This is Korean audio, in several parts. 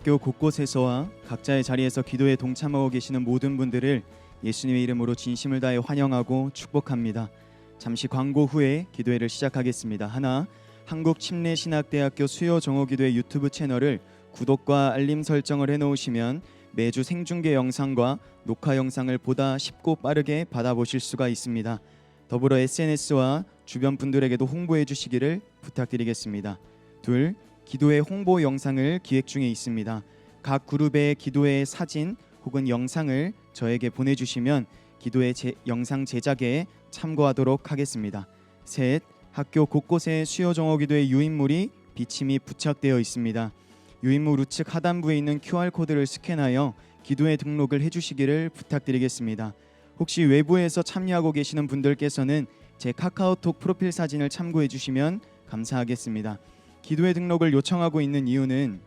학교 곳곳에서와 각자의 자리에서 기도에 동참하고 계시는 모든 분들을 예수님의 이름으로 진심을 다해 환영하고 축복합니다. 잠시 광고 후에 기도회를 시작하겠습니다. 하나, 한국침례신학대학교 수요정오기도회 유튜브 채널을 구독과 알림 설정을 해놓으시면 매주 생중계 영상과 녹화 영상을 보다 쉽고 빠르게 받아보실 수가 있습니다. 더불어 SNS와 주변 분들에게도 홍보해 주시기를 부탁드리겠습니다. 둘, 기도회 홍보 영상을 기획 중에 있습니다. 각 그룹의 기도회 사진 혹은 영상을 저에게 보내주시면 기도회 영상 제작에 참고하도록 하겠습니다. 셋, 학교 곳곳에 수요정오기도회 유인물이 비침이 부착되어 있습니다. 유인물 우측 하단부에 있는 QR코드를 스캔하여 기도회 등록을 해주시기를 부탁드리겠습니다. 혹시 외부에서 참여하고 계시는 분들께서는 제 카카오톡 프로필 사진을 참고해 주시면 감사하겠습니다. 기도회 등록을 요청하고 있는 이유는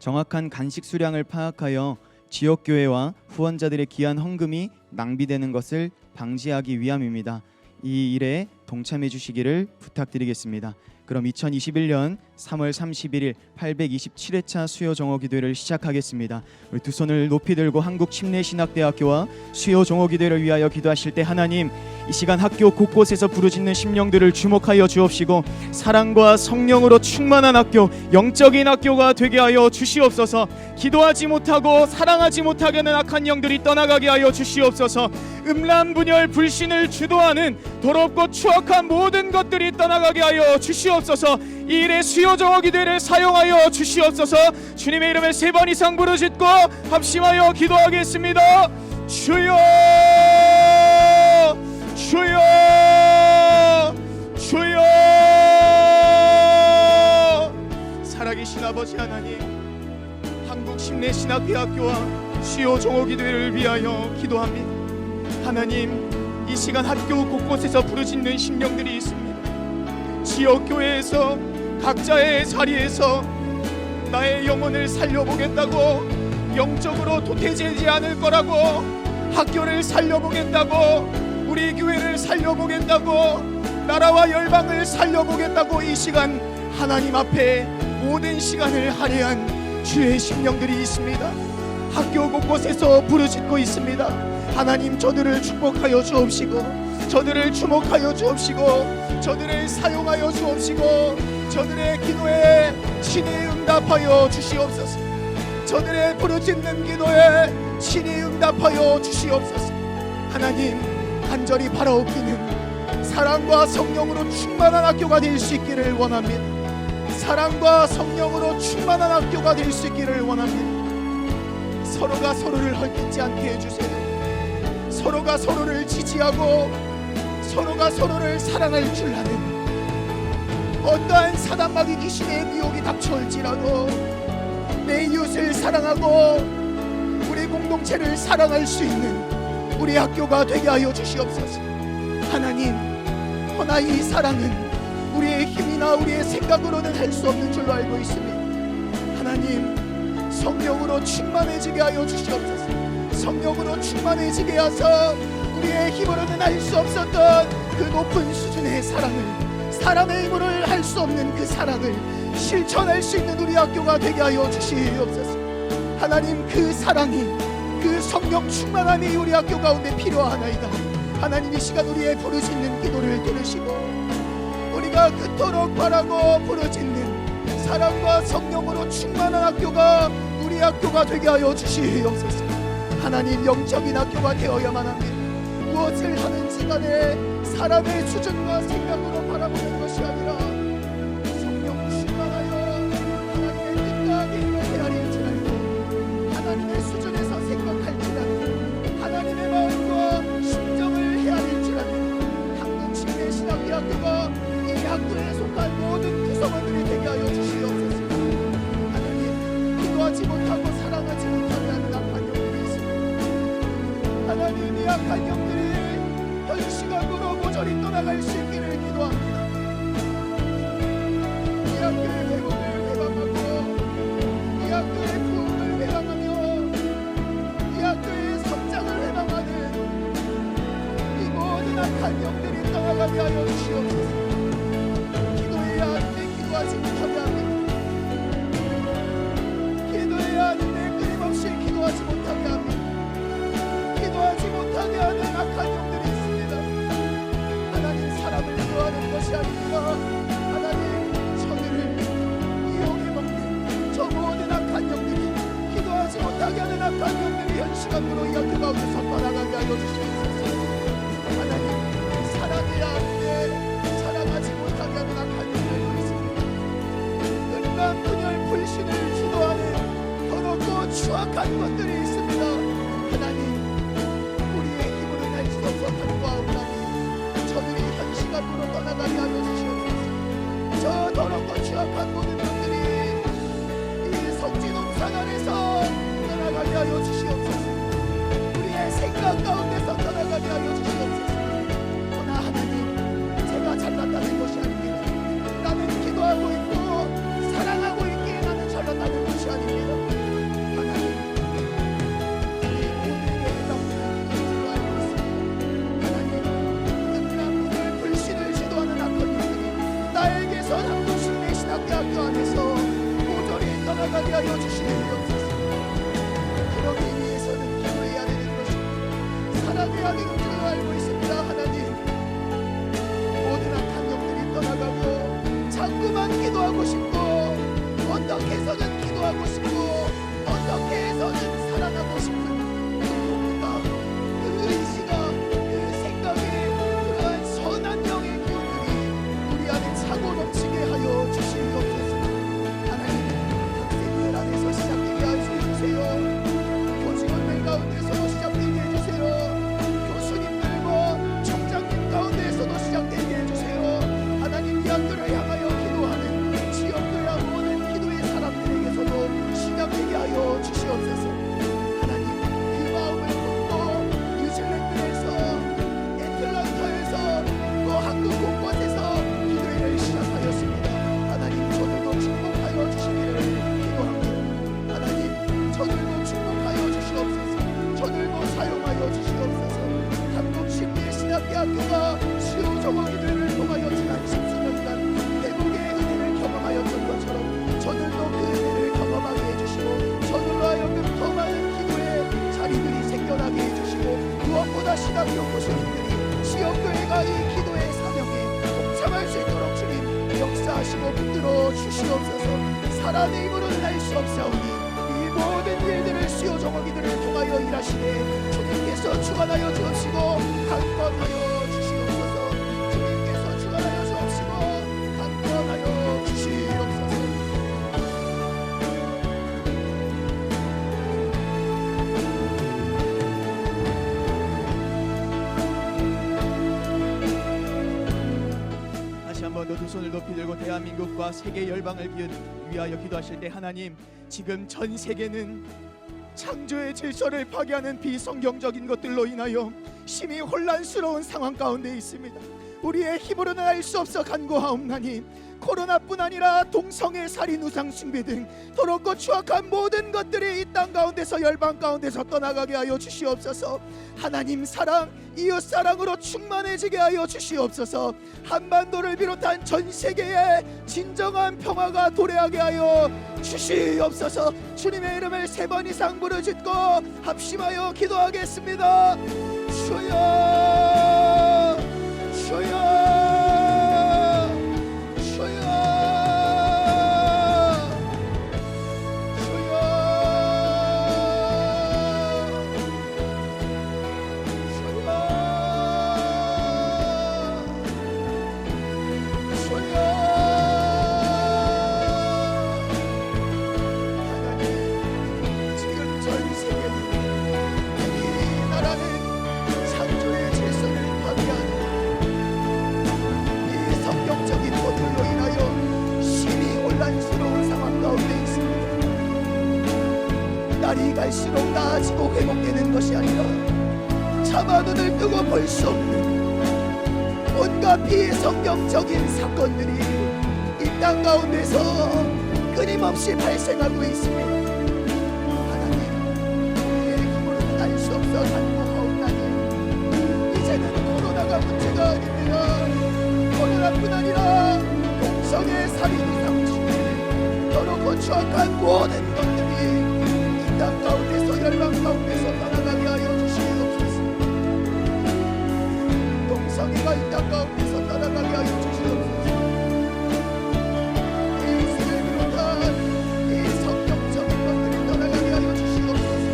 정확한 간식 수량을 파악하여 지역교회와 후원자들의 귀한 헌금이 낭비되는 것을 방지하기 위함입니다. 이 일에 동참해 주시기를 부탁드리겠습니다. 그럼 2021년 3월 31일 827회차 수요정오기도회를 시작하겠습니다. 우리 두 손을 높이 들고 한국침례신학대학교와 수요정오기도회를 위하여 기도하실 때 하나님, 이 시간 학교 곳곳에서 부르짖는 심령들을 주목하여 주옵시고 사랑과 성령으로 충만한 학교, 영적인 학교가 되게 하여 주시옵소서. 기도하지 못하고 사랑하지 못하게 하는 악한 영들이 떠나가게 하여 주시옵소서. 음란분열 불신을 주도하는 더럽고 추악한 모든 것들이 떠나가게 하여 주시옵소서. 이 일에 수요정오기도회를 사용하여 주시옵소서. 주님의 이름에 3번 이상 부르짖고 합심하여 기도하겠습니다. 주여, 주여, 주여. 살아계신 아버지 하나님, 한국침례신학대학교와 수요정오기도회를 위하여 기도합니다. 하나님, 이 시간 학교 곳곳에서 부르짖는 심령들이 있습니다. 지역교회에서 각자의 자리에서 나의 영혼을 살려보겠다고, 영적으로 도태되지 않을 거라고, 학교를 살려보겠다고, 우리 교회를 살려보겠다고, 나라와 열방을 살려보겠다고 이 시간 하나님 앞에 모든 시간을 할애한 주의 심령들이 있습니다. 학교 곳곳에서 부르짖고 있습니다. 하나님, 저들을 축복하여 주옵시고, 저들을 주목하여 주옵시고, 저들을 사용하여 주옵시고, 저들의 기도에 친히 응답하여 주시옵소서. 저들의 부르짖는 기도에 친히 응답하여 주시옵소서. 하나님, 간절히 바라옵기는 사랑과 성령으로 충만한 학교가 될 수 있기를 원합니다. 사랑과 성령으로 충만한 학교가 될 수 있기를 원합니다. 서로가 서로를 헐뜯지 않게 해주세요. 서로가 서로를 지지하고 서로가 서로를 사랑할 줄 아는, 어떠한 사단마귀 귀신의 미혹이 닥쳐올지라도 내 이웃을 사랑하고 우리 공동체를 사랑할 수 있는 우리 학교가 되게 하여 주시옵소서. 하나님, 허나 이 사랑은 우리의 힘이나 우리의 생각으로는 할 수 없는 줄로 알고 있습니다. 하나님, 성령으로 충만해지게 하여 주시옵소서. 성령으로 충만해지게 하셔서 우리의 힘으로는 할 수 없었던 그 높은 수준의 사랑을, 사람의 힘으로 할 수 없는 그 사랑을 실천할 수 있는 우리 학교가 되게 하여 주시옵소서. 하나님, 그 사랑이, 그 성령 충만함이 우리 학교 가운데 필요하나이다. 하나님, 이 시간 우리의 부르짖는 기도를 들으시고 우리가 그토록 바라고 부르짖는 사랑과 성령으로 충만한 학교가 우리 학교가 되게 하여 주시옵소서. 하나님, 영적인 학교가 되어야만 합니다. 무엇을 하는지 간에 사람의 수준과 생각으로 바라보는 것이 아니라 성령 충만하여 하나님의 뜻과 계획을 헤아릴 줄 알고 하나님의 수준에서 생각할 줄 알고 하나님의 마음과 심정을 헤아릴 줄 알고 한국침례신학대학교가 이 학교에 속한 모든 구성원들이 되게 하여 주시옵소서. 하나님, 기도하지 못하고 사랑하지 못하게 하는 악한 영들이 있습니다. 하나님, 이 악한 영들이 현 시각으로 모조리 떠나갈 수 있기를 기도합니다. 이 학교의 회복을 회방하고, 이 학교의 부흥을 회방하며, 이 학교의 성장을 회방하는 이 모든 악한 영들이 떠나가게 하여 주시옵소서. 기도해야 하는데 기도하지 못하게 합니다. 기도해야 시간으로 이 학교 가운데서 떠나가게 하여 주시옵소서. 하나님, 사랑해야 하는데 사랑하지 못하게 하는 악한 일들도 있습니다. 은강 분열 불신을 주도하는 더럽고 추악한 것들이 있습니다. 하나님, 우리의 힘으로 날 수 없어 간구하옵나니 저들이 현 시간으로 떠나가게 하여 주시옵소서. 저 더럽고 추악한 모든 것들이 이 성지농산 안에서 떠나가게 하여 주시옵소서. 우리의 생각 가운데서 떠나가게 하여 주시옵소서. 그러나 하나님, 제가 잘났다는 것이 아닙니다. 나는 기도하고 있고 사랑하고 있기에 나는 잘났다는 것이 아닙니다. 하나님, 이 모두에게 해당되는 것으로 알고 있습니다. 하나님, 은밀한 분을 불신을 지도하는 악한 이들이 나에게서 한국식 내신학대학교 안에서 모조리 떠나가게 하여 주시옵소서. 그러기 위해서는 기도해야 되는 것입니다. 사랑해야 되는 줄 알고 있습니다. 하나님, 모든 악한 영들이 떠나가고 자꾸만 기도하고 싶고 어떻게 해서는 기도하고 싶고 어떻게 해서는 사랑하고 싶은 그 욕구가, 그 의지가, 그 생각이, 그러한 선한 영의 기운들이 우리 안에 차고 넘치게 하여 주시옵소서. 하나님, 학생들 안에서 시작되게 해주세요. 교직원들 가운데서도 시작되게 해주세요. 교수님들과 총장님 가운데서도 시작되게 해주세요. 하나님, 이 학교를 향하여 기도하는 지역교회와 모든 기도의 사람들에게서도 시작되게 하여 주시옵소서. 하나님, 그 마음을 품고 뉴질랜드에서, 애틀란타에서, 또 한국 곳곳에서 기도회를 시작하였습니다. 하나님, 저들도 축복하여 주시기를 기도합니다. 하나님, 저들도 축복하여 주시옵소서. 저들도 사용하여 주시옵소서. 한국 심리신학대학교가 수요 정원기들을 통하여 지난 10수년간 대국의 은혜를 경험하였던 것처럼 저들도 그 은혜를 경험하게 해주시고 저들로 하여금 더 많은 기도의 자리들이 생겨나게 해주시고 무엇보다 신학교 교수님들이 지역교회가 이 기도의 사명에 동참할 수 있도록 주님 역사하시고 붙들어 주시옵소서. 사람의 힘으로는 할 수 없사오니 이 모든 일들을 수요 정원기들을 통하여 일하시되 주님께서 주관하여 주옵시고 강권하여 주시옵소서. 주님께서 주관하여 주옵시고 강권하여 주시옵소서. 다시 한번 두 손을 높이 들고 대한민국과 세계 열방을 위하여 기도하실 때, 하나님, 지금 전 세계는 창조의 질서를 파괴하는 비성경적인 것들로 인하여 심히 혼란스러운 상황 가운데 있습니다. 우리의 힘으로는 알 수 없어 간구하옵나니 코로나뿐 아니라 동성애, 살인, 우상 숭배 등 더럽고 추악한 모든 것들이 이 땅 가운데서 열방 가운데서 떠나가게 하여 주시옵소서. 하나님 사랑, 이웃 사랑으로 충만해지게 하여 주시옵소서. 한반도를 비롯한 전 세계에 진정한 평화가 도래하게 하여 주시옵소서. 주님의 이름을 3번 이상 부르짖고 합심하여 기도하겠습니다. 주여, 주여, 날이 갈수록 나아지고 회복되는 것이 아니라 차마 눈을 뜨고 볼 수 없는 온갖 비성경적인 사건들이 이 땅 가운데서 끊임없이 발생하고 있습니다. 하나님, 우리의 힘으로는 알 수 없어 간구하옵나니 이제는 코로나가 문제가 아닙니다. 코로나뿐 아니라 동성애, 살인, 우상 숭배, 더럽고 추악한 모든 것들이 땅 가운데서 열방 가운데서 떠나가게 하여 주시옵소서. 동성애가 이 땅 가운데서 떠나가게 하여 주시옵소서. 예수를 비롯한 이 성경적인 것들이 떠나가게 하여 주시옵소서.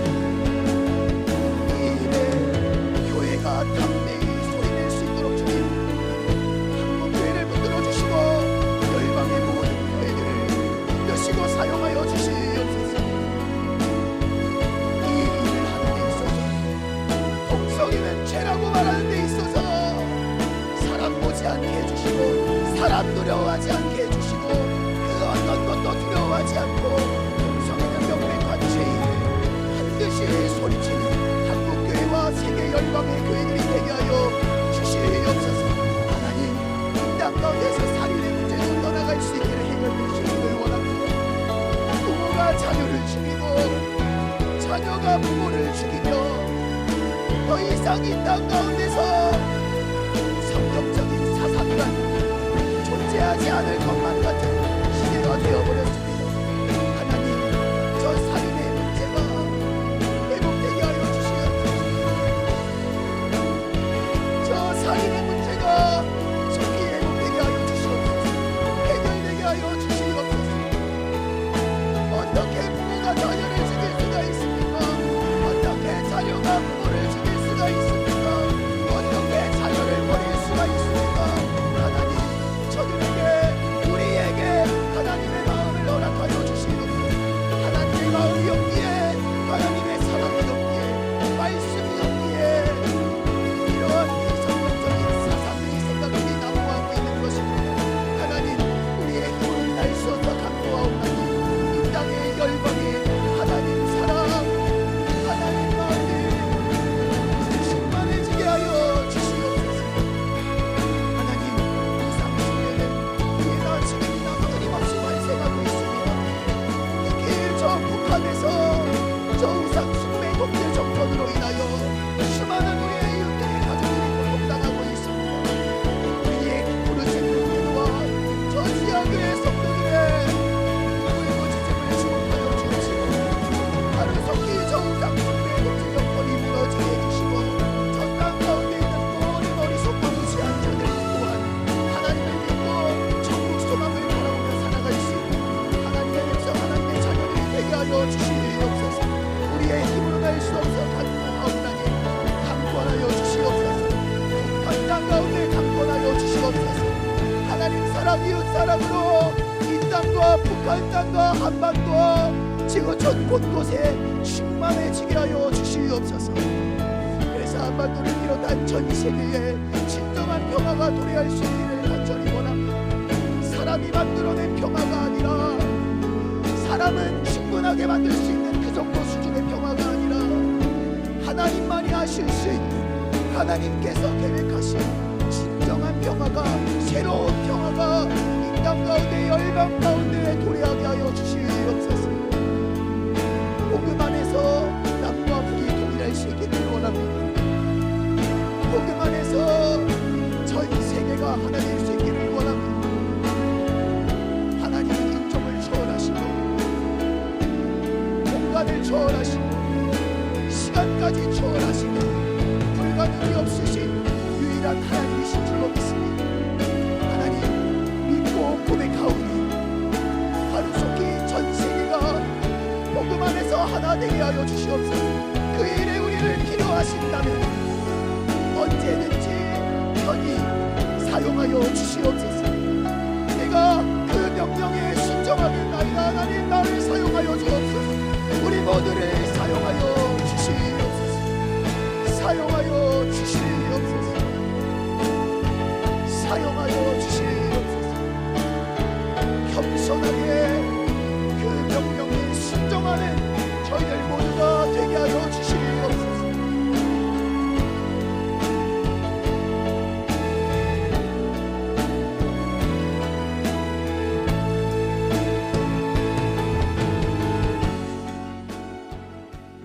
사람 두려워하지 않게 해주시고 그 어떤 것도 두려워하지 않고 동성애는 명백한 죄인 반드시 소리치는 한국교회와 세계 열방의 교회들이 되게 하여 주시옵소서. 하나님 이 땅 가운데서 살인의 문제도 떠나갈 수 있기를 해결해 주시기를 원합니다. 부모가 자녀를 죽이고 자녀가 부모를 죽이며 더 이상 이 땅 가운데서 성경적인 사상이란 존재하지 않을 것만 같은 시대가 되어버렸습니다. 하나님 저 살인의 문제가 회복되게 하여 주시옵소서. 저 살인의 문제가 속히 회복되게 하여 주시옵소서. 해결되게 하여 주시옵소서. 어떻게 부모가 자녀를 죽일 수가 있습니까? 어떻게 자녀가 부모를 죽일 수가 있습니까? 어떻게 자녀를 버릴 수가 있습니까? 하나님 저들에게 우리에게 하나님의 마음을 허락하여 주시옵소서. 하나님의 마음이 없기에 하나님의 사랑이 없기에 말씀이 없기에 이러한 비성경적인 사상들이 생각들이 난무하고 있는 것입니다. 하나님 우리의 힘으로 날 수 없어 강구하옵나니 이 땅의 열방에 하나님 사랑 하나님 마음을 충만해지게 하여 주시옵소서. 하나님 이 30년에 우리가 지금이나 끊임없이 발생하고 있습니다. 특히 저 북한에서 저 우상 숭배 독재 정권으로 인하여 수많은 우리의 이웃들의 가족들이 고통당하고 있습니다. 우리의 부르짖는 기도와 저 지하교회 성도들의 울부짖음을 주목하여 주시고 하루속히 저 우상 숭배 독재 정권이 무너지게 해주시고 저 땅 가운데 있는 모든 어리석고 무지한 자들 또한 하나님을 믿고 천국 소망을 바라보며 살아갈 수 있는 하나님의 백성 하나님의 자녀들이 되게 하여 주시옵소서. 우리의 힘으로 날 수 없어 간구하옵나니 강권하여 주시옵소서. 북한 땅 가운데 강권하여 주시옵소서. 하나님 사랑 이웃 사랑으로 이 땅과 북한 땅과 한반도와 지구촌 곳곳에 충만해지게 하여 주시옵소서. 그래서 한반도를 비롯한 전 세계에 진정한 평화가 도래할 수 있기를 간절히 원합니다. 사람이 만들어낸 평화가 아니라 사람은 충분하게 만들 수 있는 그 정도 수준의 평화가 아니라 하나님만이 하실 수 있는 하나님께서 계획하신 진정한 평화가 새로운 평화가 이 땅 가운데 열방 가운데 도래하게 하여 주시옵소서. 복음 안에서 남과 북이 동일할 수 있기를 원합니다. 복음 안에서 전 세계가 하나 될 수 있기를 원합니다. 하나님은 인종을 초월하시고 공간을 초월하시고 시간까지 초월하시며 불가능이 없으신 유일한 하나님이신 줄로 믿습니다. 하나님 믿고 고백하오니 하루속히 전 세계가 복음 안에서 하나 되게 하여 주시옵소서. 그 일에 우리를 필요하신다면 언제든지 편히 사용하여 주시옵소서. 내가 그 명령에 순종하겠나이다. 하나님 나를 사용하여 주옵소서. 우리 모두를 사용하여 주시옵소서. 사용하여 주시옵소서. 사용하여 주시옵소서. 겸손하게 그 명령에 순종하는 저희들 모두가 되게 하여 주시옵소서.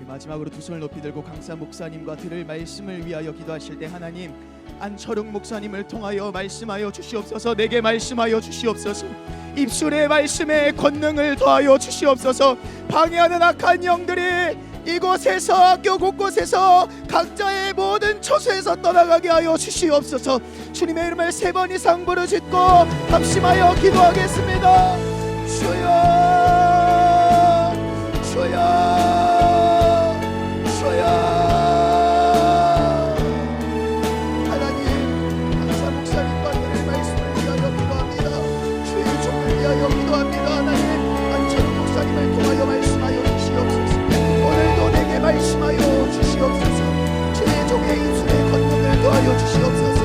마지막으로 두 손을 높이 들고 강사 목사님과 들을 말씀을 위하여 기도하실 때 하나님 안철웅 목사님을 통하여 말씀하여 주시옵소서. 내게 말씀하여 주시옵소서. 입술의 말씀에 권능을 더하여 주시옵소서. 방해하는 악한 영들이 이곳에서 학교 곳곳에서 각자의 모든 처소에서 떠나가게 하여 주시옵소서. 주님의 이름을 3번 이상 부르짖고 합심하여 기도하겠습니다. 주여 주여 주여. 하나님 강사 목사님과 들을 말씀을 위하여 기도합니다. 주의 종을 위하여 기도합니다. 하나님 안철웅 목사님을 통하여 말씀하여 주시옵소서. 오늘도 내게 말씀하여 주시옵소서. 주의 종의 입술에 권능을 더하여 주시옵소서.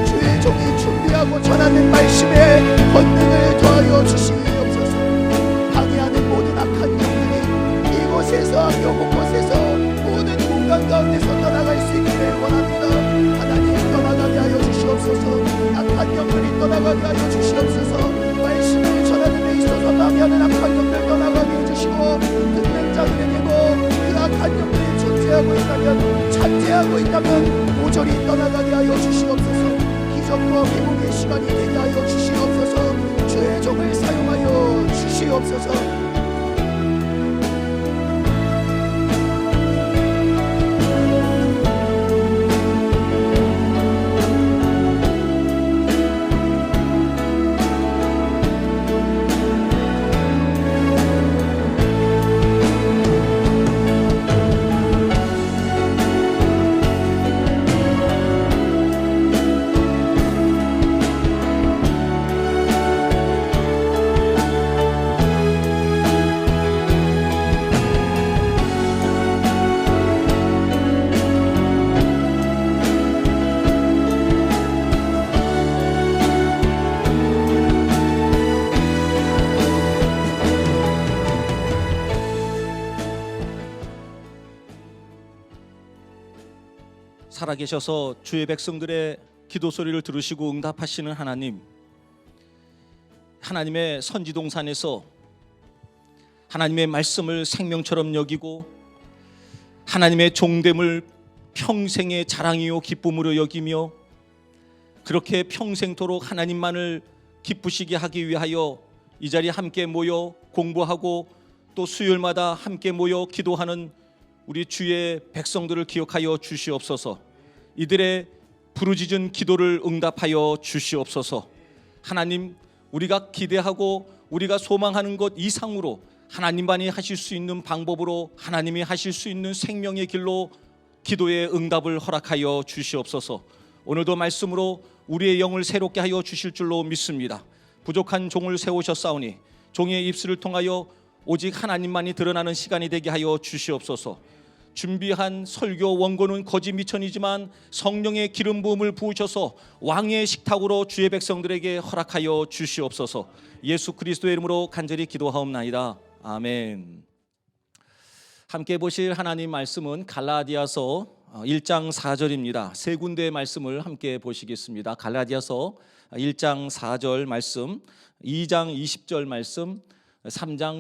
주의 종이 준비하여 선포하고 전하는 말씀에 권능을 더하여 주시옵소서. 방해하는 모든 악한 영들이 이곳에서 학교 곳곳에서 모든 공간 가운데서 떠나갈 수 있기를 원합니다. 하나님 떠나가게 하여 주시옵소서. 악한 영들이 떠나가게 하여 주시옵소서. 말씀을 전하는 데 있어서 방해하는 악한 영들 떠나가게 해주시고, 듣는 자들에게도 그 악한 영들이 존재하고 있다면, 잔재하고 있다면 모조리 떠나가게 하여 주시옵소서. 기적과 회복의 시간이 되게 하여 주시옵소서. 주의 종을 사용하여 주시옵소서. 살아계셔서 주의 백성들의 기도 소리를 들으시고 응답하시는 하나님, 하나님의 선지동산에서 하나님의 말씀을 생명처럼 여기고 하나님의 종됨을 평생의 자랑이요 기쁨으로 여기며 그렇게 평생토록 하나님만을 기쁘시게 하기 위하여 이 자리에 함께 모여 공부하고 또 수요일마다 함께 모여 기도하는 우리 주의 백성들을 기억하여 주시옵소서. 이들의 부르짖은 기도를 응답하여 주시옵소서. 하나님, 우리가 기대하고 우리가 소망하는 것 이상으로 하나님만이 하실 수 있는 방법으로 하나님이 하실 수 있는 생명의 길로 기도의 응답을 허락하여 주시옵소서. 오늘도 말씀으로 우리의 영을 새롭게 하여 주실 줄로 믿습니다. 부족한 종을 세우셨사오니 종의 입술을 통하여 오직 하나님만이 드러나는 시간이 되게 하여 주시옵소서. 준비한 설교 원고는 거짓 미천이지만 성령의 기름 부음을 부으셔서 왕의 식탁으로 주의 백성들에게 허락하여 주시옵소서. 예수 그리스도의 이름으로 간절히 기도하옵나이다. 아멘. 함께 보실 하나님 말씀은 갈라디아서 1장 4절입니다. 세 군데의 말씀을 함께 보시겠습니다. 갈라디아서 1장 4절 말씀, 2장 20절 말씀, 3장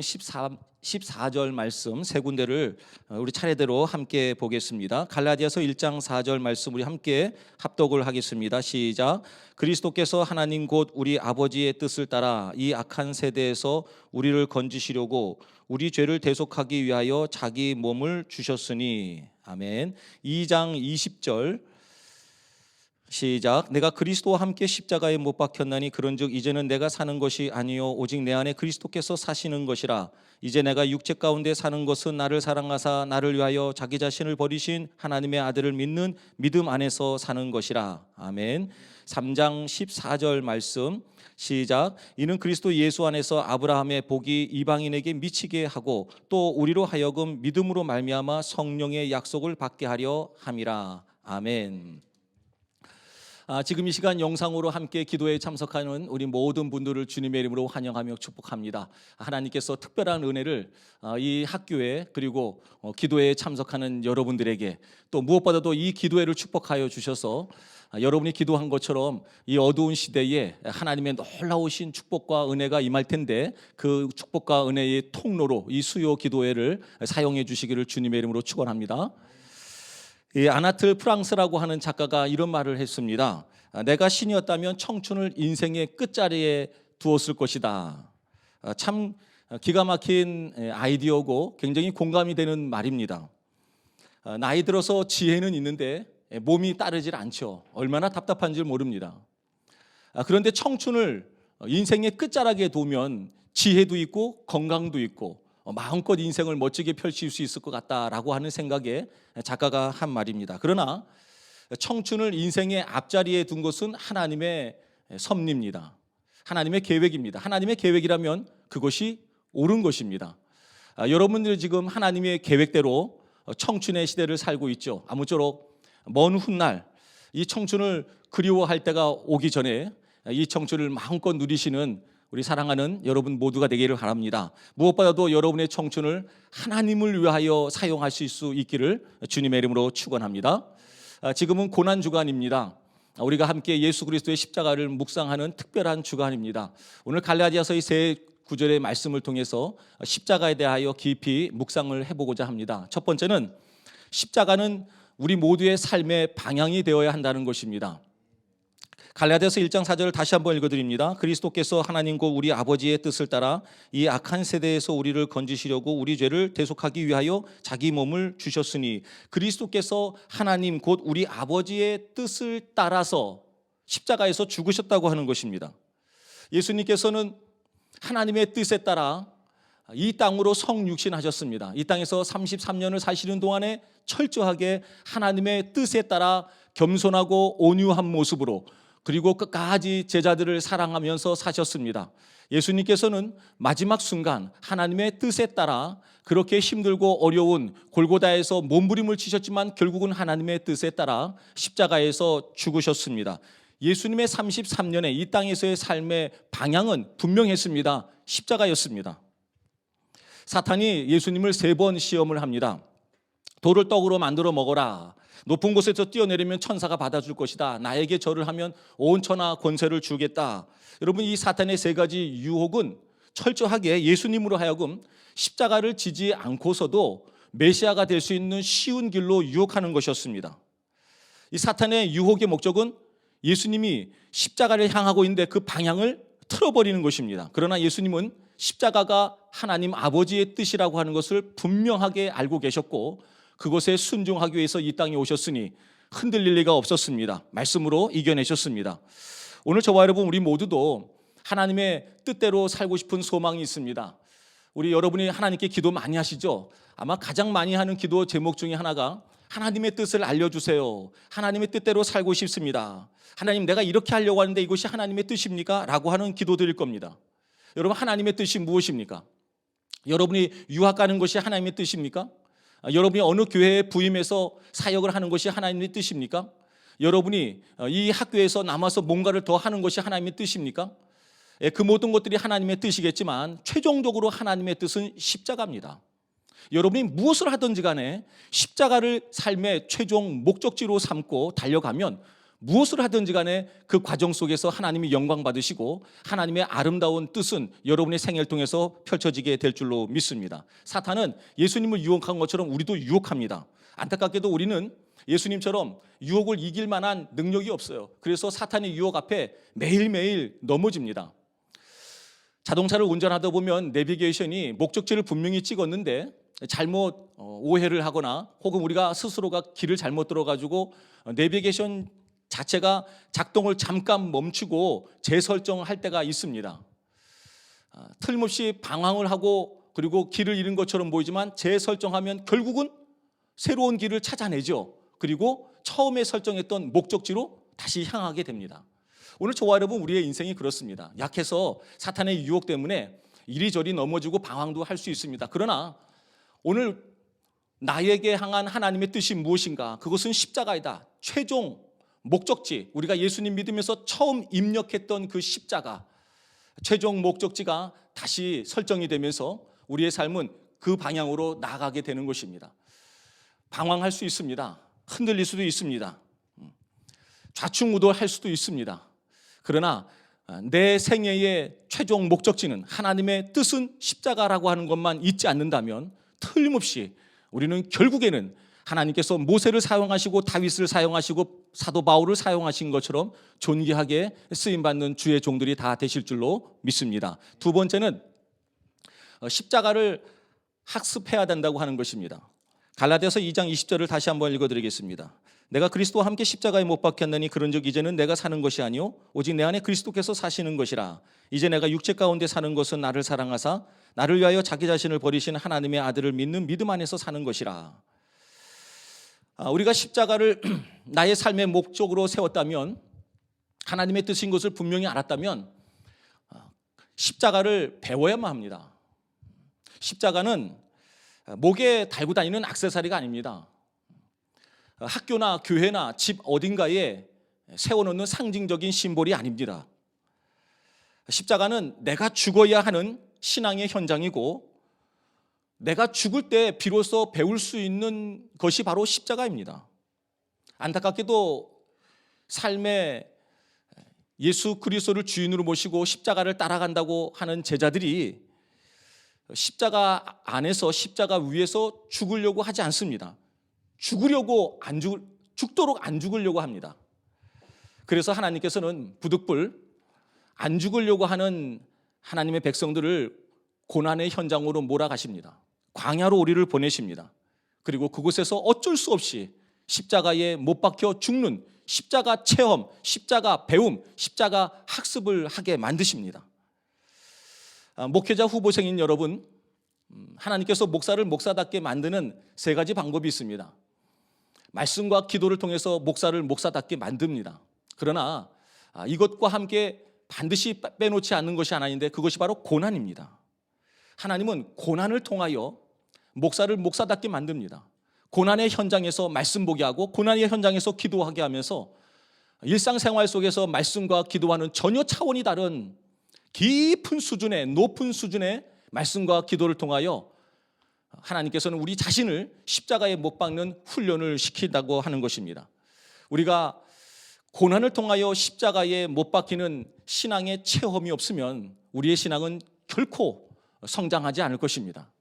14절 말씀 세 군데를 우리 차례대로 함께 보겠습니다. 갈라디아서 1장 4절 말씀 우리 함께 합독을 하겠습니다. 시작. 그리스도께서 하나님 곧 우리 아버지의 뜻을 따라 이 악한 세대에서 우리를 건지시려고 우리 죄를 대속하기 위하여 자기 몸을 주셨으니. 아멘. 2장 20절 시작. 내가 그리스도와 함께 십자가에 못 박혔나니 그런즉 이제는 내가 사는 것이 아니요 오직 내 안에 그리스도께서 사시는 것이라. 이제 내가 육체 가운데 사는 것은 나를 사랑하사 나를 위하여 자기 자신을 버리신 하나님의 아들을 믿는 믿음 안에서 사는 것이라. 아멘. 3장 14절 말씀 시작. 이는 그리스도 예수 안에서 아브라함의 복이 이방인에게 미치게 하고 또 우리로 하여금 믿음으로 말미암아 성령의 약속을 받게 하려 함이라. 아멘. 지금 이 시간 영상으로 함께 기도에 참석하는 우리 모든 분들을 주님의 이름으로 환영하며 축복합니다. 하나님께서 특별한 은혜를 이 학교에 그리고 기도에 참석하는 여러분들에게 또 무엇보다도 이 기도회를 축복하여 주셔서 여러분이 기도한 것처럼 이 어두운 시대에 하나님의 놀라우신 축복과 은혜가 임할 텐데 그 축복과 은혜의 통로로 이 수요 기도회를 사용해 주시기를 주님의 이름으로 축원합니다. 이 아나틀 프랑스라고 하는 작가가 이런 말을 했습니다. 내가 신이었다면 청춘을 인생의 끝자리에 두었을 것이다. 참 기가 막힌 아이디어고 굉장히 공감이 되는 말입니다. 나이 들어서 지혜는 있는데 몸이 따르질 않죠. 얼마나 답답한지 모릅니다. 그런데 청춘을 인생의 끝자락에 두면 지혜도 있고 건강도 있고 마음껏 인생을 멋지게 펼칠 수 있을 것 같다라고 하는 생각에 작가가 한 말입니다. 그러나 청춘을 인생의 앞자리에 둔 것은 하나님의 섭리입니다. 하나님의 계획입니다. 하나님의 계획이라면 그것이 옳은 것입니다. 여러분들이 지금 하나님의 계획대로 청춘의 시대를 살고 있죠. 아무쪼록 먼 훗날 이 청춘을 그리워할 때가 오기 전에 이 청춘을 마음껏 누리시는 우리 사랑하는 여러분 모두가 되기를 바랍니다. 무엇보다도 여러분의 청춘을 하나님을 위하여 사용하실 수 있기를 주님의 이름으로 축원합니다. 지금은 고난 주간입니다. 우리가 함께 예수 그리스도의 십자가를 묵상하는 특별한 주간입니다. 오늘 갈라디아서의 세 구절의 말씀을 통해서 십자가에 대하여 깊이 묵상을 해보고자 합니다. 첫 번째는 십자가는 우리 모두의 삶의 방향이 되어야 한다는 것입니다. 갈라디아서 1장 4절을 다시 한번 읽어드립니다. 그리스도께서 하나님 곧 우리 아버지의 뜻을 따라 이 악한 세대에서 우리를 건지시려고 우리 죄를 대속하기 위하여 자기 몸을 주셨으니, 그리스도께서 하나님 곧 우리 아버지의 뜻을 따라서 십자가에서 죽으셨다고 하는 것입니다. 예수님께서는 하나님의 뜻에 따라 이 땅으로 성육신하셨습니다. 이 땅에서 33년을 사시는 동안에 철저하게 하나님의 뜻에 따라 겸손하고 온유한 모습으로, 그리고 끝까지 제자들을 사랑하면서 사셨습니다. 예수님께서는 마지막 순간 하나님의 뜻에 따라 그렇게 힘들고 어려운 골고다에서 몸부림을 치셨지만 결국은 하나님의 뜻에 따라 십자가에서 죽으셨습니다. 예수님의 33년의 이 땅에서의 삶의 방향은 분명했습니다. 십자가였습니다. 사탄이 예수님을 3번 시험을 합니다. 돌을 떡으로 만들어 먹어라. 높은 곳에서 뛰어내리면 천사가 받아줄 것이다. 나에게 절을 하면 온 천하 권세를 주겠다. 여러분, 이 사탄의 3가지 유혹은 철저하게 예수님으로 하여금 십자가를 지지 않고서도 메시아가 될 수 있는 쉬운 길로 유혹하는 것이었습니다. 이 사탄의 유혹의 목적은 예수님이 십자가를 향하고 있는데 그 방향을 틀어버리는 것입니다. 그러나 예수님은 십자가가 하나님 아버지의 뜻이라고 하는 것을 분명하게 알고 계셨고, 그것에 순종하기 위해서 이 땅에 오셨으니 흔들릴 리가 없었습니다. 말씀으로 이겨내셨습니다. 오늘 저와 여러분, 우리 모두도 하나님의 뜻대로 살고 싶은 소망이 있습니다. 우리 여러분이 하나님께 기도 많이 하시죠? 아마 가장 많이 하는 기도 제목 중에 하나가 하나님의 뜻을 알려주세요. 하나님의 뜻대로 살고 싶습니다. 하나님, 내가 이렇게 하려고 하는데 이것이 하나님의 뜻입니까? 라고 하는 기도들일 겁니다. 여러분, 하나님의 뜻이 무엇입니까? 여러분이 유학 가는 것이 하나님의 뜻입니까? 여러분이 어느 교회에 부임해서 사역을 하는 것이 하나님의 뜻입니까? 여러분이 이 학교에서 남아서 뭔가를 더 하는 것이 하나님의 뜻입니까? 그 모든 것들이 하나님의 뜻이겠지만 최종적으로 하나님의 뜻은 십자가입니다. 여러분이 무엇을 하든지 간에 십자가를 삶의 최종 목적지로 삼고 달려가면 무엇을 하든지 간에 그 과정 속에서 하나님이 영광 받으시고 하나님의 아름다운 뜻은 여러분의 생애를 통해서 펼쳐지게 될 줄로 믿습니다. 사탄은 예수님을 유혹한 것처럼 우리도 유혹합니다. 안타깝게도 우리는 예수님처럼 유혹을 이길 만한 능력이 없어요. 그래서 사탄의 유혹 앞에 매일매일 넘어집니다. 자동차를 운전하다 보면 내비게이션이 목적지를 분명히 찍었는데 잘못 오해를 하거나 혹은 우리가 스스로가 길을 잘못 들어가지고 내비게이션 자체가 작동을 잠깐 멈추고 재설정할 때가 있습니다. 틀림없이 방황을 하고 그리고 길을 잃은 것처럼 보이지만 재설정하면 결국은 새로운 길을 찾아내죠. 그리고 처음에 설정했던 목적지로 다시 향하게 됩니다. 오늘 저와 여러분, 우리의 인생이 그렇습니다. 약해서 사탄의 유혹 때문에 이리저리 넘어지고 방황도 할 수 있습니다. 그러나 오늘 나에게 향한 하나님의 뜻이 무엇인가? 그것은 십자가이다. 최종 목적지, 우리가 예수님 믿으면서 처음 입력했던 그 십자가, 최종 목적지가 다시 설정이 되면서 우리의 삶은 그 방향으로 나아가게 되는 것입니다. 방황할 수 있습니다. 흔들릴 수도 있습니다. 좌충우돌할 수도 있습니다. 그러나 내 생애의 최종 목적지는 하나님의 뜻은 십자가라고 하는 것만 잊지 않는다면 틀림없이 우리는 결국에는 하나님께서 모세를 사용하시고 다윗을 사용하시고 사도 바울을 사용하신 것처럼 존귀하게 쓰임받는 주의 종들이 다 되실 줄로 믿습니다. 두 번째는 십자가를 학습해야 된다고 하는 것입니다. 갈라디아서 2장 20절을 다시 한번 읽어드리겠습니다. 내가 그리스도와 함께 십자가에 못 박혔나니 그런즉 이제는 내가 사는 것이 아니요 오직 내 안에 그리스도께서 사시는 것이라. 이제 내가 육체 가운데 사는 것은 나를 사랑하사 나를 위하여 자기 자신을 버리신 하나님의 아들을 믿는 믿음 안에서 사는 것이라. 우리가 십자가를 나의 삶의 목적으로 세웠다면, 하나님의 뜻인 것을 분명히 알았다면 십자가를 배워야만 합니다. 십자가는 목에 달고 다니는 액세서리가 아닙니다. 학교나 교회나 집 어딘가에 세워놓는 상징적인 심볼이 아닙니다. 십자가는 내가 죽어야 하는 신앙의 현장이고 내가 죽을 때 비로소 배울 수 있는 것이 바로 십자가입니다. 안타깝게도 삶에 예수 그리스도를 주인으로 모시고 십자가를 따라간다고 하는 제자들이 십자가 안에서 십자가 위에서 죽으려고 하지 않습니다. 죽도록 안 죽으려고 합니다. 그래서 하나님께서는 부득불 안 죽으려고 하는 하나님의 백성들을 고난의 현장으로 몰아가십니다. 광야로 우리를 보내십니다. 그리고 그곳에서 어쩔 수 없이 십자가에 못 박혀 죽는 십자가 체험, 십자가 배움, 십자가 학습을 하게 만드십니다. 목회자 후보생인 여러분, 하나님께서 목사를 목사답게 만드는 세 가지 방법이 있습니다. 말씀과 기도를 통해서 목사를 목사답게 만듭니다. 그러나 이것과 함께 반드시 빼놓지 않는 것이 하나 있는데 그것이 바로 고난입니다. 하나님은 고난을 통하여 목사를 목사답게 만듭니다. 고난의 현장에서 말씀 보게 하고 고난의 현장에서 기도하게 하면서 일상생활 속에서 말씀과 기도와는 전혀 차원이 다른 깊은 수준의 높은 수준의 말씀과 기도를 통하여 하나님께서는 우리 자신을 십자가에 못 박는 훈련을 시킨다고 하는 것입니다. 우리가 고난을 통하여 십자가에 못 박히는 신앙의 체험이 없으면 우리의 신앙은 결코 성장하지 않을 것입니다.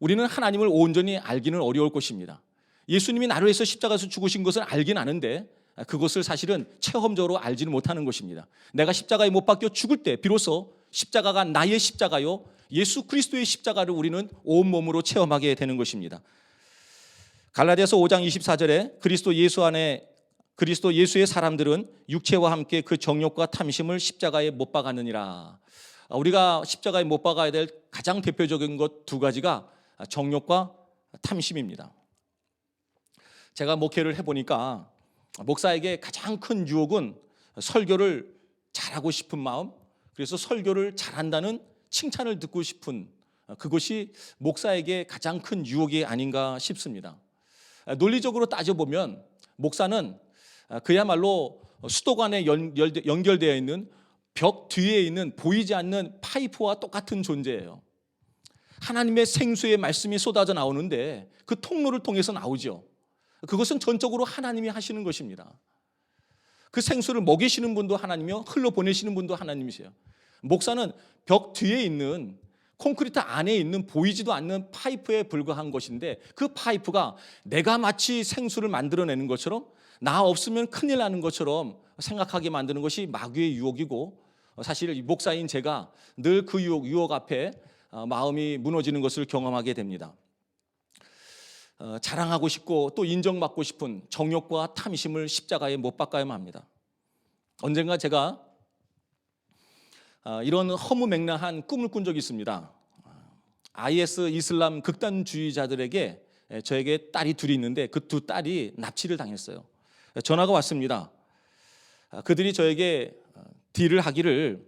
우리는 하나님을 온전히 알기는 어려울 것입니다. 예수님이 나를 위해서 십자가에서 죽으신 것을 알긴 아는데 그것을 사실은 체험적으로 알지는 못하는 것입니다. 내가 십자가에 못 박혀 죽을 때 비로소 십자가가 나의 십자가요 예수 그리스도의 십자가를 우리는 온몸으로 체험하게 되는 것입니다. 갈라디아서 5장 24절에 그리스도 예수의 사람들은 육체와 함께 그 정욕과 탐심을 십자가에 못 박았느니라. 우리가 십자가에 못 박아야 될 가장 대표적인 것 두 가지가 정욕과 탐심입니다. 제가 목회를 해보니까 목사에게 가장 큰 유혹은 설교를 잘하고 싶은 마음, 그래서 설교를 잘한다는 칭찬을 듣고 싶은 그것이 목사에게 가장 큰 유혹이 아닌가 싶습니다. 논리적으로 따져보면 목사는 그야말로 수도관에 연결되어 있는 벽 뒤에 있는 보이지 않는 파이프와 똑같은 존재예요. 하나님의 생수의 말씀이 쏟아져 나오는데 그 통로를 통해서 나오죠. 그것은 전적으로 하나님이 하시는 것입니다. 그 생수를 먹이시는 분도 하나님이요 흘러보내시는 분도 하나님이세요. 목사는 벽 뒤에 있는 콘크리트 안에 있는 보이지도 않는 파이프에 불과한 것인데 그 파이프가 내가 마치 생수를 만들어내는 것처럼 나 없으면 큰일 나는 것처럼 생각하게 만드는 것이 마귀의 유혹이고 사실 목사인 제가 늘 그 유혹 앞에 마음이 무너지는 것을 경험하게 됩니다. 자랑하고 싶고 또 인정받고 싶은 정욕과 탐심을 십자가에 못 박아야만 합니다. 언젠가 제가 이런 허무맹랑한 꿈을 꾼 적이 있습니다. IS 이슬람 극단주의자들에게 저에게 딸이 둘이 있는데 그 두 딸이 납치를 당했어요. 전화가 왔습니다. 그들이 저에게 딜을 하기를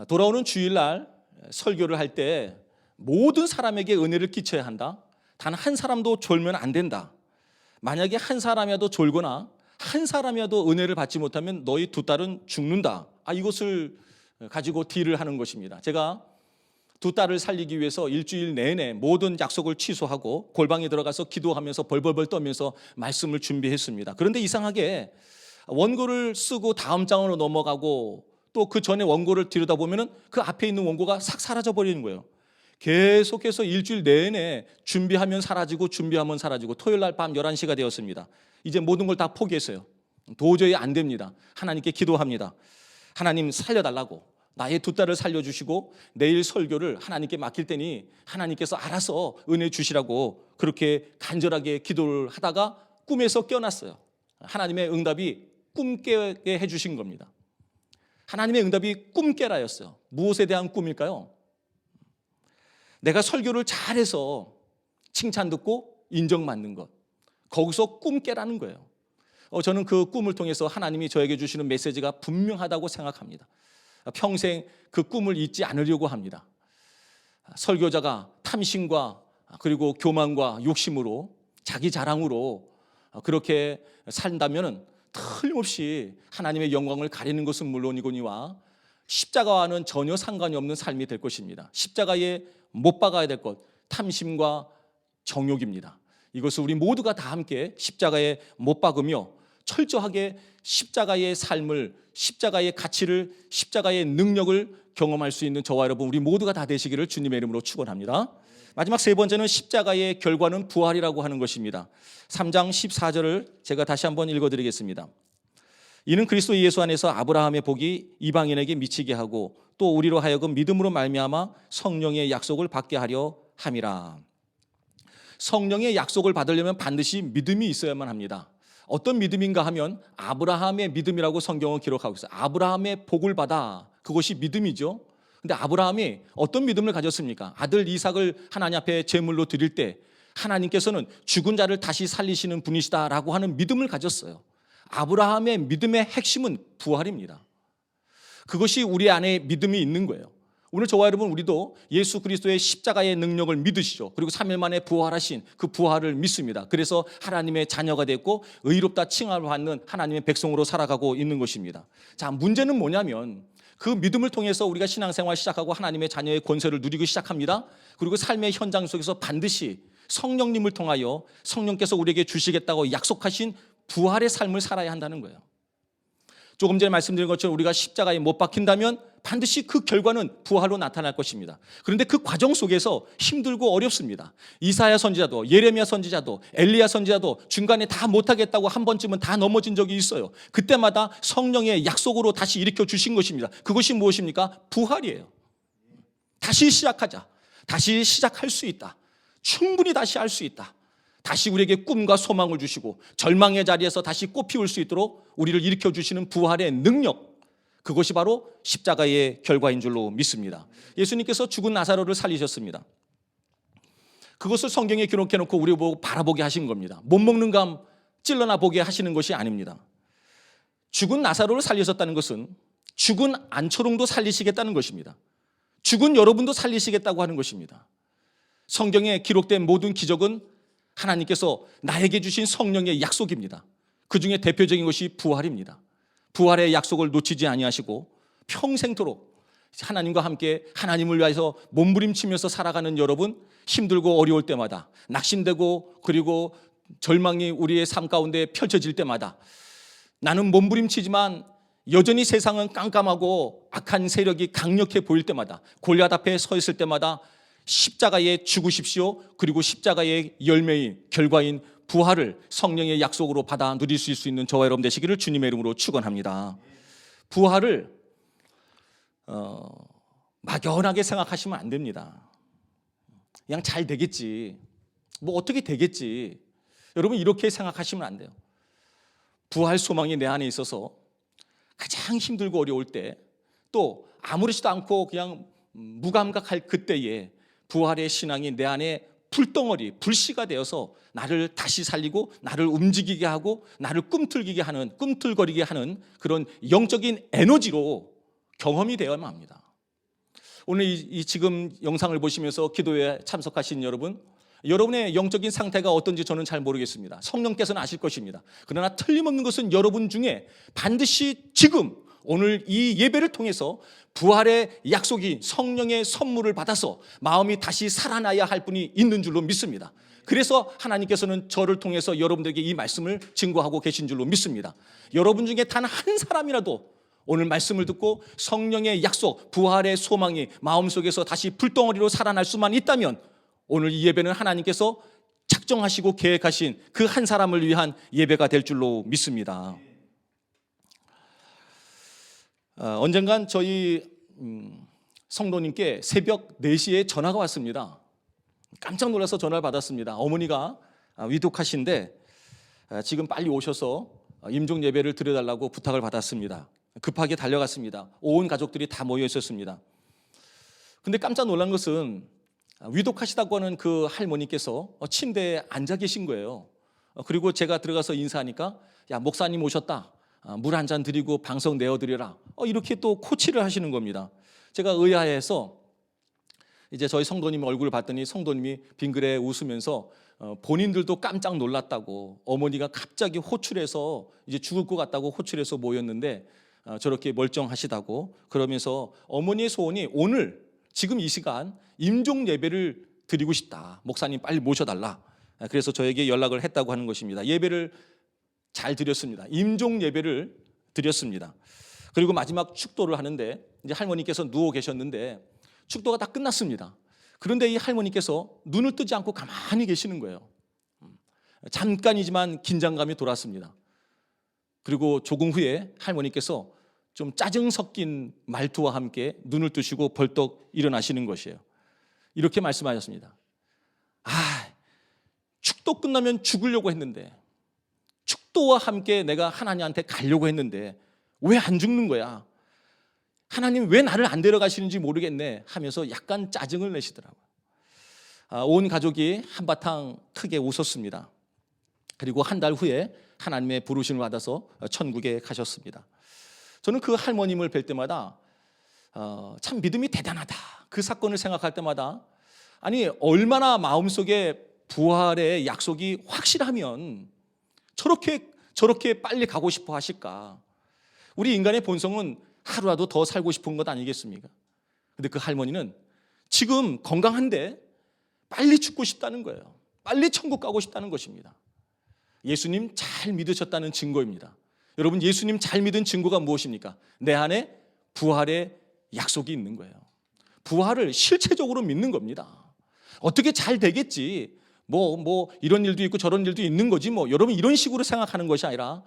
돌아오는 주일날 설교를 할 때 모든 사람에게 은혜를 끼쳐야 한다. 단 한 사람도 졸면 안 된다. 만약에 한 사람이라도 졸거나 한 사람이라도 은혜를 받지 못하면 너희 두 딸은 죽는다. 이것을 가지고 딜을 하는 것입니다. 제가 두 딸을 살리기 위해서 일주일 내내 모든 약속을 취소하고 골방에 들어가서 기도하면서 벌벌벌 떨면서 말씀을 준비했습니다. 그런데 이상하게 원고를 쓰고 다음 장으로 넘어가고 또 그 전에 원고를 들여다보면 그 앞에 있는 원고가 싹 사라져 버리는 거예요. 계속해서 일주일 내내 준비하면 사라지고 준비하면 사라지고 토요일 날 밤 11시가 되었습니다. 이제 모든 걸 다 포기했어요. 도저히 안 됩니다. 하나님께 기도합니다. 하나님 살려달라고, 나의 두 딸을 살려주시고 내일 설교를 하나님께 맡길 테니 하나님께서 알아서 은혜 주시라고 그렇게 간절하게 기도를 하다가 꿈에서 깨어났어요. 하나님의 응답이 꿈 깨게 해주신 겁니다. 하나님의 응답이 꿈 깨라였어요. 무엇에 대한 꿈일까요? 내가 설교를 잘해서 칭찬 듣고 인정받는 것, 거기서 꿈 깨라는 거예요. 저는 그 꿈을 통해서 하나님이 저에게 주시는 메시지가 분명하다고 생각합니다. 평생 그 꿈을 잊지 않으려고 합니다. 설교자가 탐심과 그리고 교만과 욕심으로 자기 자랑으로 그렇게 산다면 틀림없이 하나님의 영광을 가리는 것은 물론이거니와 십자가와는 전혀 상관이 없는 삶이 될 것입니다. 십자가에 못 박아야 될 것, 탐심과 정욕입니다. 이것을 우리 모두가 다 함께 십자가에 못 박으며 철저하게 십자가의 삶을, 십자가의 가치를, 십자가의 능력을 경험할 수 있는 저와 여러분 우리 모두가 다 되시기를 주님의 이름으로 축원합니다. 마지막 세 번째는 십자가의 결과는 부활이라고 하는 것입니다. 3장 14절을 제가 다시 한번 읽어드리겠습니다. 이는 그리스도 예수 안에서 아브라함의 복이 이방인에게 미치게 하고 또 우리로 하여금 믿음으로 말미암아 성령의 약속을 받게 하려 함이라. 성령의 약속을 받으려면 반드시 믿음이 있어야만 합니다. 어떤 믿음인가 하면 아브라함의 믿음이라고 성경은 기록하고 있어요. 아브라함의 복을 받아, 그것이 믿음이죠. 근데 아브라함이 어떤 믿음을 가졌습니까? 아들 이삭을 하나님 앞에 제물로 드릴 때 하나님께서는 죽은 자를 다시 살리시는 분이시다라고 하는 믿음을 가졌어요. 아브라함의 믿음의 핵심은 부활입니다. 그것이 우리 안에 믿음이 있는 거예요. 오늘 저와 여러분 우리도 예수 그리스도의 십자가의 능력을 믿으시죠. 그리고 3일 만에 부활하신 그 부활을 믿습니다. 그래서 하나님의 자녀가 됐고 의롭다 칭함을 받는 하나님의 백성으로 살아가고 있는 것입니다. 자, 문제는 뭐냐면 그 믿음을 통해서 우리가 신앙생활 시작하고 하나님의 자녀의 권세를 누리기 시작합니다. 그리고 삶의 현장 속에서 반드시 성령님을 통하여 성령께서 우리에게 주시겠다고 약속하신 부활의 삶을 살아야 한다는 거예요. 조금 전에 말씀드린 것처럼 우리가 십자가에 못 박힌다면 반드시 그 결과는 부활로 나타날 것입니다. 그런데 그 과정 속에서 힘들고 어렵습니다. 이사야 선지자도 예레미야 선지자도 엘리야 선지자도 중간에 다 못하겠다고 한 번쯤은 다 넘어진 적이 있어요. 그때마다 성령의 약속으로 다시 일으켜 주신 것입니다. 그것이 무엇입니까? 부활이에요. 다시 시작하자. 다시 시작할 수 있다. 충분히 다시 할 수 있다. 다시 우리에게 꿈과 소망을 주시고 절망의 자리에서 다시 꽃피울 수 있도록 우리를 일으켜 주시는 부활의 능력, 그것이 바로 십자가의 결과인 줄로 믿습니다. 예수님께서 죽은 나사로를 살리셨습니다. 그것을 성경에 기록해놓고 우리 보고 바라보게 하신 겁니다. 못 먹는 감 찔러나 보게 하시는 것이 아닙니다. 죽은 나사로를 살리셨다는 것은 죽은 안초롱도 살리시겠다는 것입니다. 죽은 여러분도 살리시겠다고 하는 것입니다. 성경에 기록된 모든 기적은 하나님께서 나에게 주신 성령의 약속입니다. 그 중에 대표적인 것이 부활입니다. 부활의 약속을 놓치지 아니하시고 평생토록 하나님과 함께 하나님을 위해서 몸부림치면서 살아가는 여러분, 힘들고 어려울 때마다 낙심되고 그리고 절망이 우리의 삶 가운데 펼쳐질 때마다 나는 몸부림치지만 여전히 세상은 깜깜하고 악한 세력이 강력해 보일 때마다 골리앗 앞에 서 있을 때마다 십자가에 죽으십시오. 그리고 십자가의 열매인 결과인 부활을 성령의 약속으로 받아 누릴 수 있는 저와 여러분 되시기를 주님의 이름으로 축원합니다. 부활을 막연하게 생각하시면 안 됩니다. 그냥 잘 되겠지, 뭐 어떻게 되겠지, 여러분 이렇게 생각하시면 안 돼요. 부활 소망이 내 안에 있어서 가장 힘들고 어려울 때, 또 아무렇지도 않고 그냥 무감각할 그때에 부활의 신앙이 내 안에 불덩어리, 불씨가 되어서 나를 다시 살리고 나를 움직이게 하고 나를 꿈틀거리게 하는 그런 영적인 에너지로 경험이 되어야만 합니다. 오늘 이 지금 영상을 보시면서 기도에 참석하신 여러분, 여러분의 영적인 상태가 어떤지 저는 잘 모르겠습니다. 성령께서는 아실 것입니다. 그러나 틀림없는 것은 여러분 중에 반드시 지금 오늘 이 예배를 통해서 부활의 약속이 성령의 선물을 받아서 마음이 다시 살아나야 할 분이 있는 줄로 믿습니다. 그래서 하나님께서는 저를 통해서 여러분들에게 이 말씀을 증거하고 계신 줄로 믿습니다. 여러분 중에 단 한 사람이라도 오늘 말씀을 듣고 성령의 약속, 부활의 소망이 마음속에서 다시 불덩어리로 살아날 수만 있다면 오늘 이 예배는 하나님께서 작정하시고 계획하신 그 한 사람을 위한 예배가 될 줄로 믿습니다. 언젠간 저희 성도님께 새벽 4시에 전화가 왔습니다. 깜짝 놀라서 전화를 받았습니다. 어머니가 위독하신데 지금 빨리 오셔서 임종 예배를 드려달라고 부탁을 받았습니다. 급하게 달려갔습니다. 온 가족들이 다 모여 있었습니다. 근데 깜짝 놀란 것은 위독하시다고 하는 그 할머니께서 침대에 앉아 계신 거예요. 그리고 제가 들어가서 인사하니까 야, 목사님 오셨다. 물 한 잔 드리고 방석 내어드려라. 이렇게 또 코치를 하시는 겁니다. 제가 의아해서 이제 저희 성도님 얼굴을 봤더니 성도님이 빙그레 웃으면서 본인들도 깜짝 놀랐다고, 어머니가 갑자기 호출해서 이제 죽을 것 같다고 호출해서 모였는데 저렇게 멀쩡하시다고 그러면서 어머니의 소원이 오늘 지금 이 시간 임종 예배를 드리고 싶다. 목사님 빨리 모셔달라. 그래서 저에게 연락을 했다고 하는 것입니다. 예배를 잘 드렸습니다. 임종 예배를 드렸습니다. 그리고 마지막 축도를 하는데 이제 할머니께서 누워 계셨는데 축도가 다 끝났습니다. 그런데 이 할머니께서 눈을 뜨지 않고 가만히 계시는 거예요. 잠깐이지만 긴장감이 돌았습니다. 그리고 조금 후에 할머니께서 좀 짜증 섞인 말투와 함께 눈을 뜨시고 벌떡 일어나시는 것이에요. 이렇게 말씀하셨습니다. 축도 끝나면 죽으려고 했는데, 축도와 함께 내가 하나님한테 가려고 했는데 왜 안 죽는 거야? 하나님 왜 나를 안 데려가시는지 모르겠네 하면서 약간 짜증을 내시더라고요. 온 가족이 한바탕 크게 웃었습니다. 그리고 한 달 후에 하나님의 부르심을 받아서 천국에 가셨습니다. 저는 그 할머님을 뵐 때마다 참 믿음이 대단하다. 그 사건을 생각할 때마다 아니 얼마나 마음속에 부활의 약속이 확실하면 저렇게 빨리 가고 싶어 하실까. 우리 인간의 본성은 하루라도 더 살고 싶은 것 아니겠습니까? 근데 그 할머니는 지금 건강한데 빨리 죽고 싶다는 거예요. 빨리 천국 가고 싶다는 것입니다. 예수님 잘 믿으셨다는 증거입니다. 여러분, 예수님 잘 믿은 증거가 무엇입니까? 내 안에 부활의 약속이 있는 거예요. 부활을 실체적으로 믿는 겁니다. 어떻게 잘 되겠지, 뭐 이런 일도 있고 저런 일도 있는 거지 여러분 이런 식으로 생각하는 것이 아니라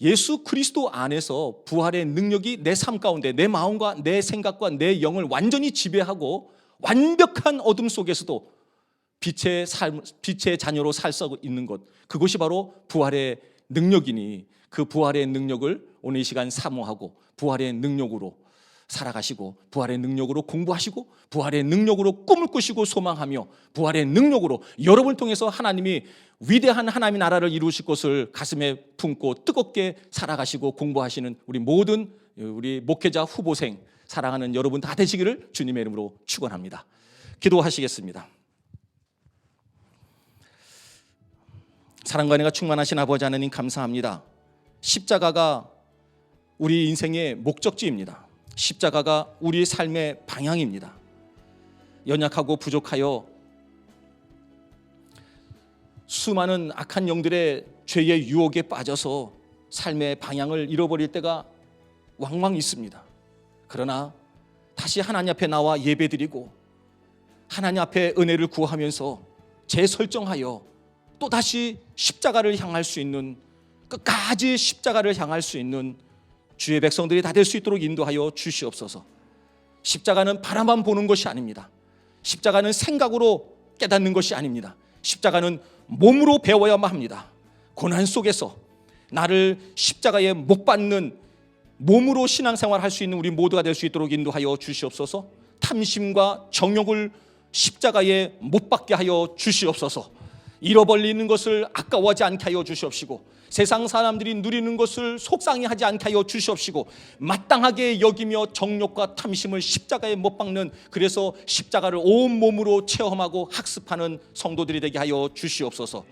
예수 그리스도 안에서 부활의 능력이 내 삶 가운데 내 마음과 내 생각과 내 영을 완전히 지배하고 완벽한 어둠 속에서도 빛의 자녀로 살 수 있는 것, 그것이 바로 부활의 능력이니 그 부활의 능력을 오늘 이 시간 사모하고 부활의 능력으로 살아가시고 부활의 능력으로 공부하시고 부활의 능력으로 꿈을 꾸시고 소망하며 부활의 능력으로 여러분을 통해서 하나님이 위대한 하나님의 나라를 이루실 것을 가슴에 품고 뜨겁게 살아가시고 공부하시는 우리 모든 우리 목회자 후보생 사랑하는 여러분 다 되시기를 주님의 이름으로 축원합니다. 기도하시겠습니다. 사랑과 은혜가 충만하신 아버지 하나님 감사합니다. 십자가가 우리 인생의 목적지입니다. 십자가가 우리의 삶의 방향입니다. 연약하고 부족하여 수많은 악한 영들의 죄의 유혹에 빠져서 삶의 방향을 잃어버릴 때가 왕왕 있습니다. 그러나 다시 하나님 앞에 나와 예배드리고 하나님 앞에 은혜를 구하면서 재설정하여 또다시 십자가를 향할 수 있는, 끝까지 십자가를 향할 수 있는 주의 백성들이 다 될 수 있도록 인도하여 주시옵소서. 십자가는 바라만 보는 것이 아닙니다. 십자가는 생각으로 깨닫는 것이 아닙니다. 십자가는 몸으로 배워야만 합니다. 고난 속에서 나를 십자가에 못 박는 몸으로 신앙생활할 수 있는 우리 모두가 될 수 있도록 인도하여 주시옵소서. 탐심과 정욕을 십자가에 못 박게 하여 주시옵소서. 잃어버리는 것을 아까워하지 않게 하여 주시옵시고 세상 사람들이 누리는 것을 속상해하지 않게 하여 주시옵시고 마땅하게 여기며 정욕과 탐심을 십자가에 못 박는, 그래서 십자가를 온몸으로 체험하고 학습하는 성도들이 되게 하여 주시옵소서.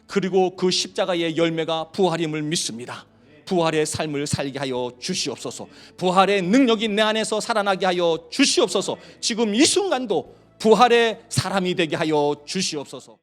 그리고 그 십자가의 열매가 부활임을 믿습니다. 부활의 삶을 살게 하여 주시옵소서. 부활의 능력이 내 안에서 살아나게 하여 주시옵소서. 지금 이 순간도 부활의 사람이 되게 하여 주시옵소서.